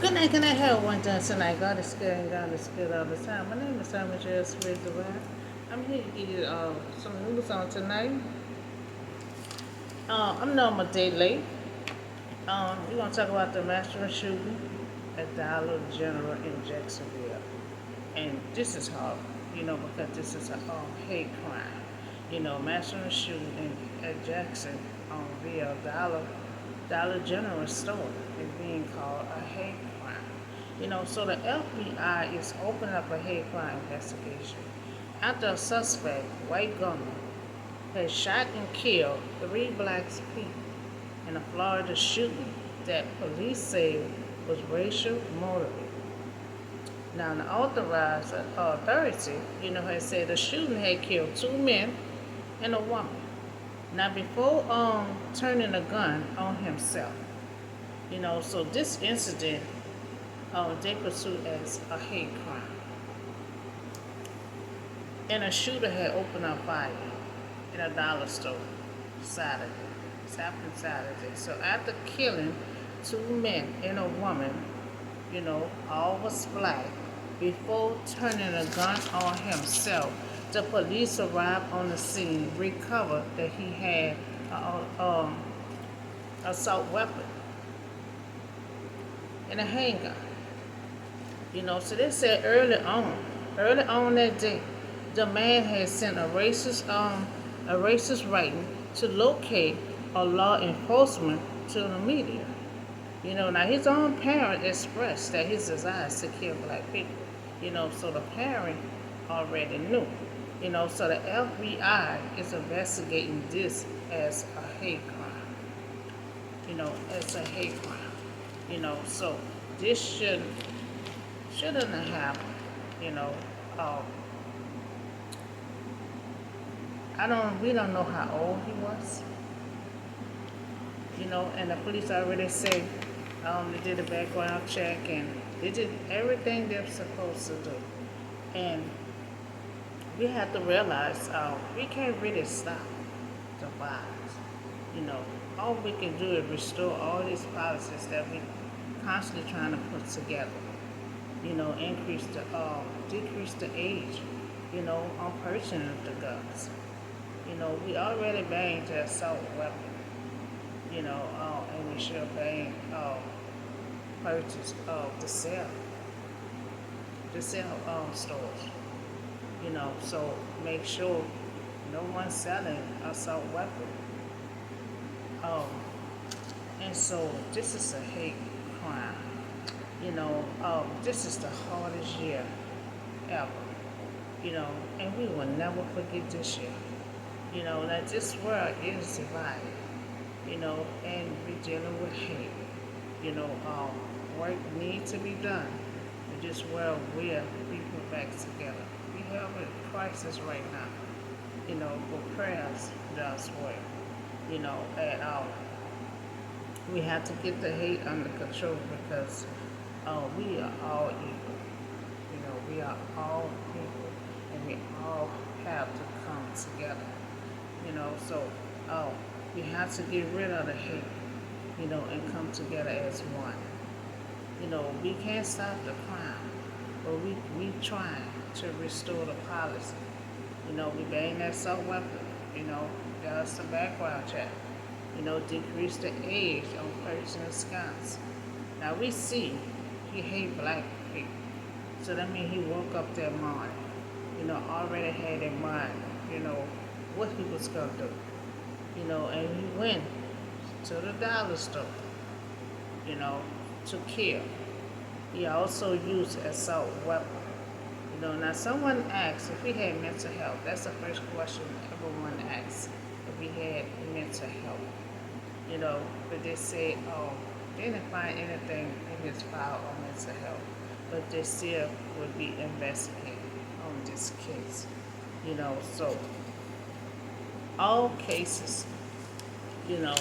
Good night, can I have one Johnson? I God is good and God is good all the time. My name is Simon J. Rizzo. I'm here to give you some news on tonight. I'm know I'm a day late. We're going to talk about the master shooting at Dollar General in Jacksonville. And this is hard, because this is a hate crime. Master shooting at Jackson via Dollar General store is being called a hate crime. So the FBI is opening up a hate crime investigation after a suspect, white gunman, has shot and killed three black people in a Florida shooting that police say was racial motivated. Now, the authorized authority, has said the shooting had killed two men and a woman. Now, before turning the gun on himself, so this incident they pursue as a hate crime. And a shooter had opened up fire in a dollar store Saturday. It's happened Saturday. So after killing two men and a woman, all was black, before turning a gun on himself, the police arrived on the scene, recovered that he had an assault weapon and a handgun. So they said early on that day, the man had sent a racist writing to locate a law enforcement to the media. Now his own parent expressed that his desires to kill black people. So the parent already knew. So the FBI is investigating this as a hate crime. As a hate crime. So this shouldn't have happened. You know, um, we don't know how old he was. And the police already say they did a background check and they did everything they're supposed to do. And we have to realize we can't really stop the violence. You know, all we can do is restore all these policies that we constantly trying to put together. Decrease the age, on purchasing the guns. We already banned the assault weapon, and we should ban purchase of the sale stores. So make sure no one's selling assault weapon. Um, and so this is a hate crime. This is the hardest year ever. And we will never forget this year. That this world is divided. And we're dealing with hate. Work needs to be done. In this world, where we put back together. We have a crisis right now. But prayers does work. And we have to get the hate under control because we are all equal. We are all people, and we all have to come together. So we have to get rid of the hate, and come together as one. We can't stop the crime, but we trying to restore the policy. We ban that assault weapon. Does the background check. Decrease the age on purchasing guns. Now we see he hate black people. So that means he woke up that morning, already had in mind, what he was gonna do. And he went to the dollar store, to kill. He also used assault weapon. Now someone asked if he had mental health. That's the first question everyone asks, if he had mental health. But they said, they didn't find anything in his file on mental health. But they still would be investigating on this case. So all cases, you know,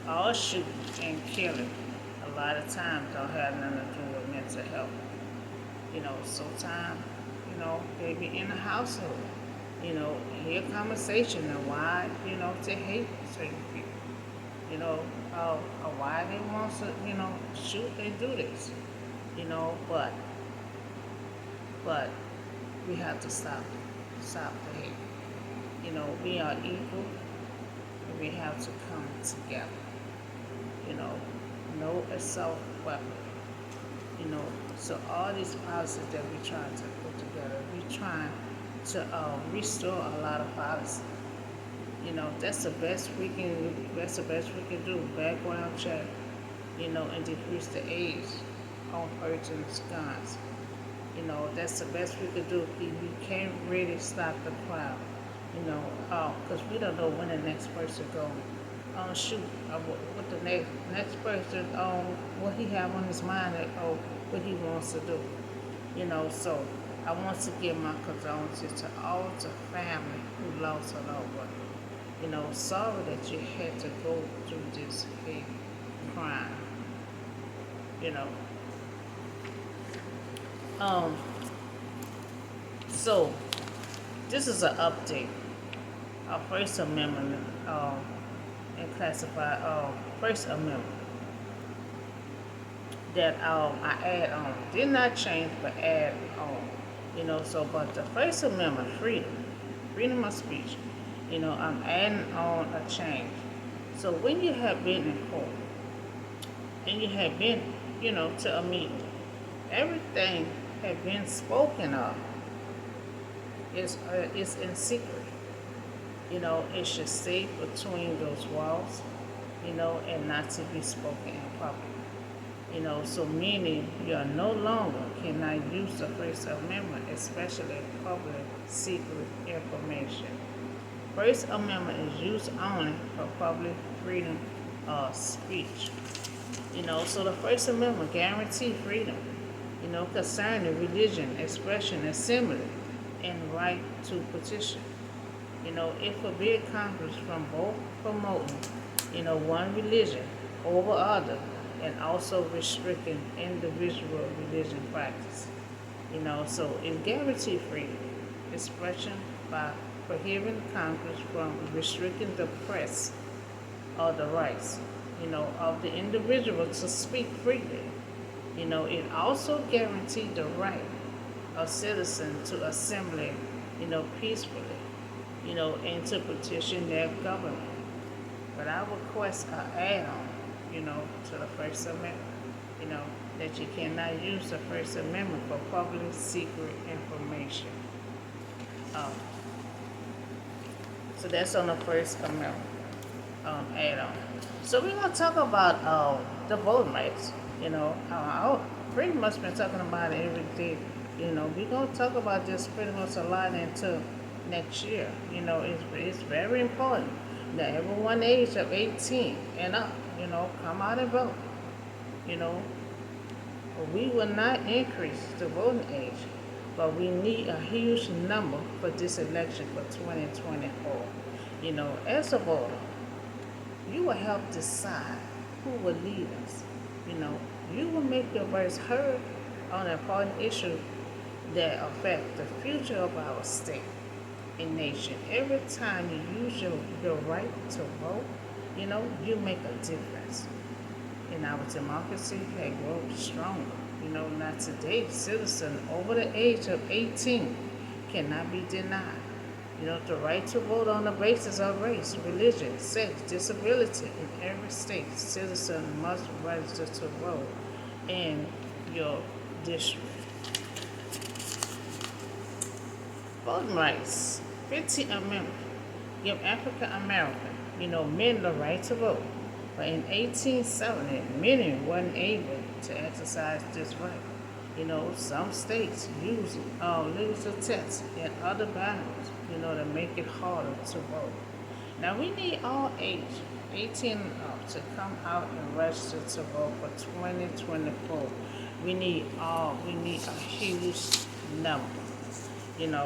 all shooting and killing a lot of times don't have nothing to do with mental health. Sometimes, they be in the household, hear conversation and why, to hate certain people, or why they want to, shoot and do this. but we have to stop the hate. We are equal, and we have to come together. You know, no assault weapon. You know, so all these policies that we're trying to put together, we're trying to restore a lot of policies. That's the best we can. That's the best we can do. Background check. And decrease the age on purchasing guns. That's the best we could do. We can't really stop the crowd. Because we don't know when the next person go shoot. What the next person what he have on his mind or what he wants to do. So I want to give my condolences to all the family who lost a loved one. Sorry that you had to go through this hate crime. You know. Um, so this is an update. Our First Amendment and classified First Amendment that I add on. Did not change but add on. But the First Amendment, freedom of speech, I'm adding on a change. So when you have been in court and you have been, to a meeting, everything had been spoken of is in secret. It should stay between those walls, and not to be spoken in public. So meaning you are no longer cannot use the First Amendment, especially public secret information. First Amendment is used only for public freedom of speech. So the First Amendment guarantees freedom, concerning religion, expression, assembly, and right to petition. It forbids Congress from both promoting, one religion over other and also restricting individual religion practice. So it guarantees freedom, expression by prohibiting Congress from restricting the press or the rights, of the individual to speak freely. It also guarantees the right of citizens to assemble, peacefully, and to petition their government. But I request an add-on, to the First Amendment, that you cannot use the First Amendment for public secret information. Um, so that's on the First Amendment add-on. So we're going to talk about the voting rights. I pretty much been talking about it every day. We're going to talk about this pretty much a lot into next year. It's very important that everyone age of 18 and up, come out and vote. We will not increase the voting age, but we need a huge number for this election for 2024. As a voter, you will help decide who will lead us. You will make your voice heard on important issues that affect the future of our state and nation. Every time you use your right to vote, you make a difference. And our democracy can grow stronger. Not today, citizens over the age of 18 cannot be denied. The right to vote on the basis of race, religion, sex, disability in every state. Citizens must register to vote in your district. Voting rights. 15th Amendment give African American, men the right to vote. But in 1870, many weren't able to exercise this right. Some states use legal tests and other ballots, to make it harder to vote. Now we need all age, 18 and up, to come out and register to vote for 2024. We need a huge number.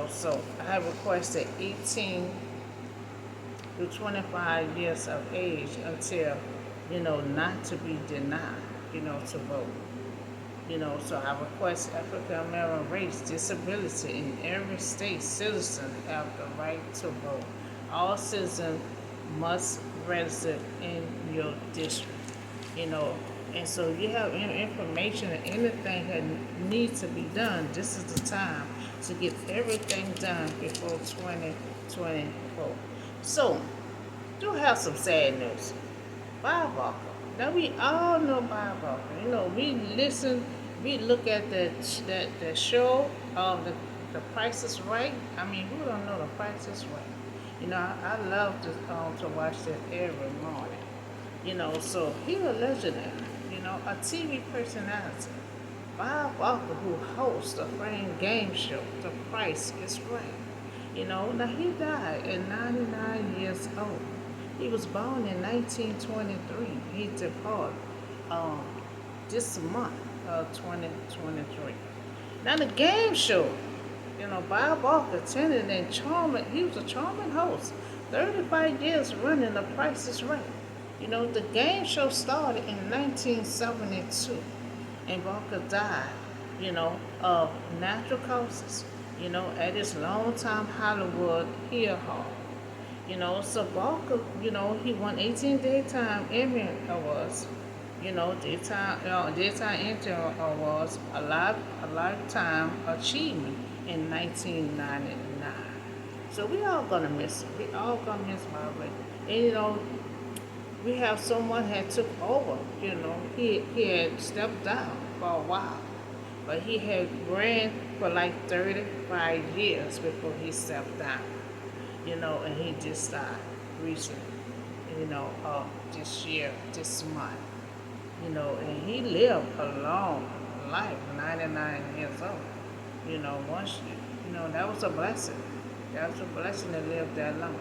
So I have requested 18 to 25 years of age until, not to be denied, to vote. So I request African American race, disability in every state citizen have the right to vote. All citizens must register in your district. And so you have information and anything that needs to be done. This is the time to get everything done before 2024. So, do have some sad news. Bob Barker. Now we all know Bob Barker. You know, we listen, we look at that show, the Price is Right. I mean, who don't know the Price is Right? You know, I love to watch that every morning. You know, so he's a legendary. You know, a TV personality. Bob Barker, who hosts a frame game show, The Price is Right. You know, now he died at 99 years old. He was born in 1923. He departed um, this month of 2023. Now the game show, you know, Bob Barker attended and charming. He was a charming host. 35 years running The Price is Right. You know, the game show started in 1972, and Barker died, you know, of natural causes. You know, at his longtime Hollywood Hill Hall. You know, so Barker, you know, he won 18 Daytime Emmy Awards. You know, Daytime Emmy Awards, a lifetime achievement in 1999. So we all gonna miss him. We all gonna miss Margaret. And you know, we have someone that took over. You know, he had stepped down for a while, but he had ran for like 35 years before he stepped down. You know, and he just died recently. You know, this year, this month. You know, and he lived a long life, 99 years old. You know, you know, that was a blessing. That was a blessing to live that long.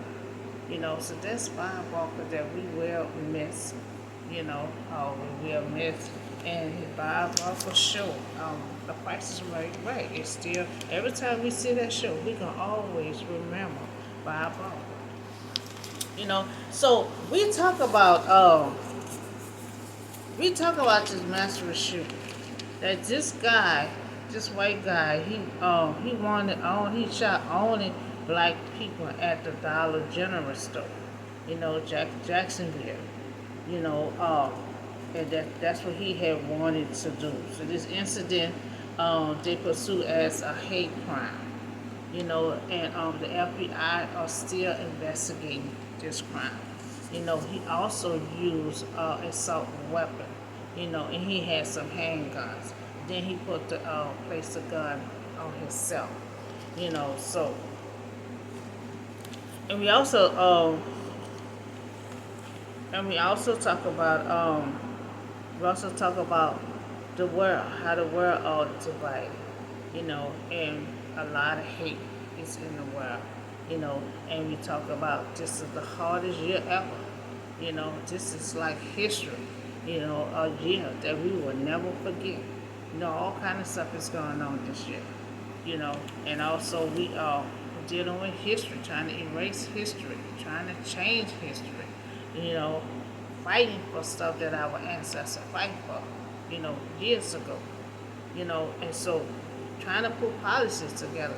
You know, so that's Bob Barker that we will miss. You know, we will miss. And Bob Barker show, The Price is Right, right. It's still, every time we see that show, we can always remember Bob Barker. You know, so we talk about this master shooter. That this guy, this white guy, he shot only black people at the Dollar General store. You know, Jacksonville. You know, and that's what he had wanted to do. So this incident, they pursue as a hate crime. You know, and the FBI are still investigating this crime. You know, he also used assault weapon. You know, and he had some handguns. Then he placed the gun on himself. You know, so and we also talk about the world, how the world are divided. You know, and a lot of hate is in the world. You know, and we talk about this is the hardest year ever. You know, this is like history. You know, a year that we will never forget. You know, all kind of stuff is going on this year. You know, and also we are dealing with history, trying to erase history, trying to change history. You know, fighting for stuff that our ancestors fight for. You know, years ago. You know, and so trying to put policies together.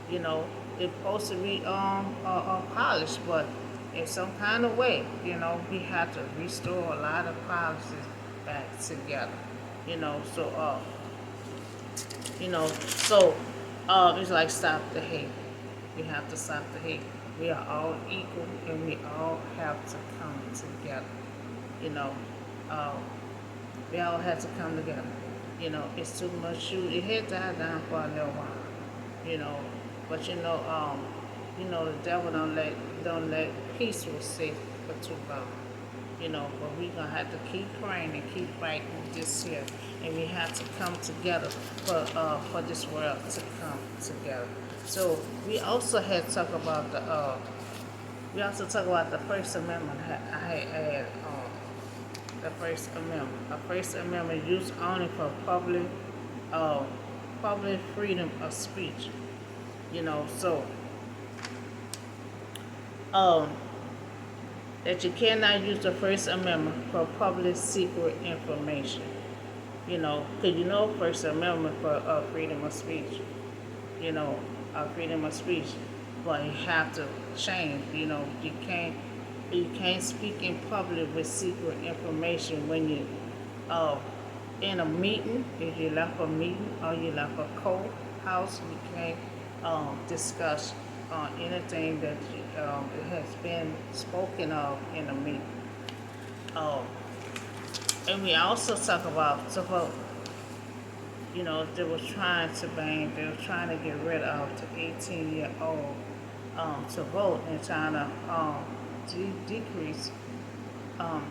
You know, it's supposed to be polished, but in some kind of way, you know, we have to restore a lot of policies back together. You know, so it's like stop the hate. We have to stop the hate. We are all equal, and we all have to come together. You know, um, we all have to come together. You know, it's too much shoot. It had died down for a little while. You know, but the devil don't let peace will stay for too long. You know, but we gonna have to keep praying and keep fighting this year, and we have to come together for this world to come together. So we also had talk about the First Amendment. I had the First Amendment. A First Amendment used only for uh, public freedom of speech. You know, so um, that you cannot use the First Amendment for public secret information. You know, because you know First Amendment for freedom of speech. You know, freedom of speech, but you have to change. You know, you can't speak in public with secret information uh, in a meeting, if you left a meeting or you left a courthouse, you can't discuss anything that has been spoken of in a meeting. Um, and we also talk about to vote. They were trying to ban, they were trying to get rid of the 18-year-old to vote and trying to decrease, um,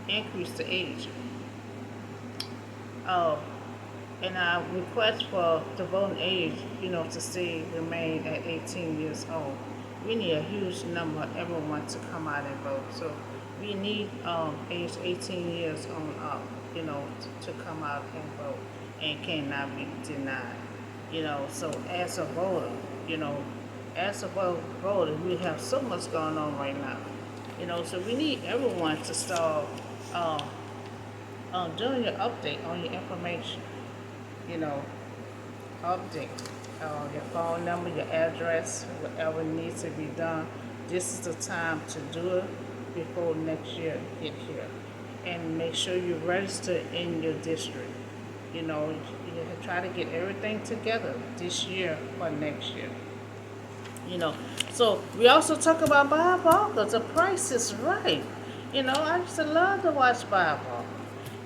increase the age. Uh, and our request for the voting age, to stay remain at 18 years old. We need a huge number of everyone to come out and vote. So we need age 18 years on up, to come out and vote and cannot be denied. So as a voter, you know, as a voter, we have so much going on right now. So we need everyone to start uh, doing your update on your information. You know, update your phone number, your address, whatever needs to be done. This is the time to do it before next year get here, and make sure you register in your district. You try to get everything together this year for next year. you know. So we also talk about Bob Barker. The price is right. I used to love to watch Bob Barker.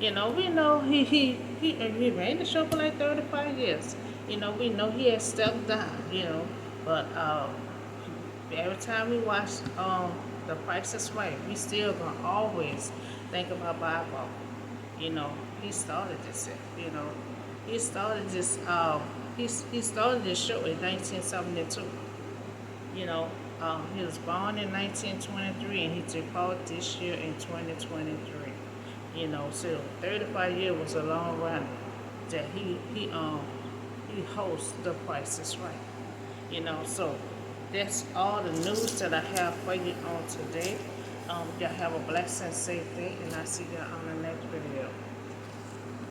We know he ran the show for like 35 years. We know he has stepped down. But every time we watch The Price is Right, we still gonna always think about Bob Barker. You know, he started this. He started this. He started this show in 1972. You know, he was born in 1923 and he departed this year in 2023. So 35 years was a long run that he hosts The Price is Right. So that's all the news that I have for you on today. Y'all have a blessed and safe day, and I'll see you on the next video.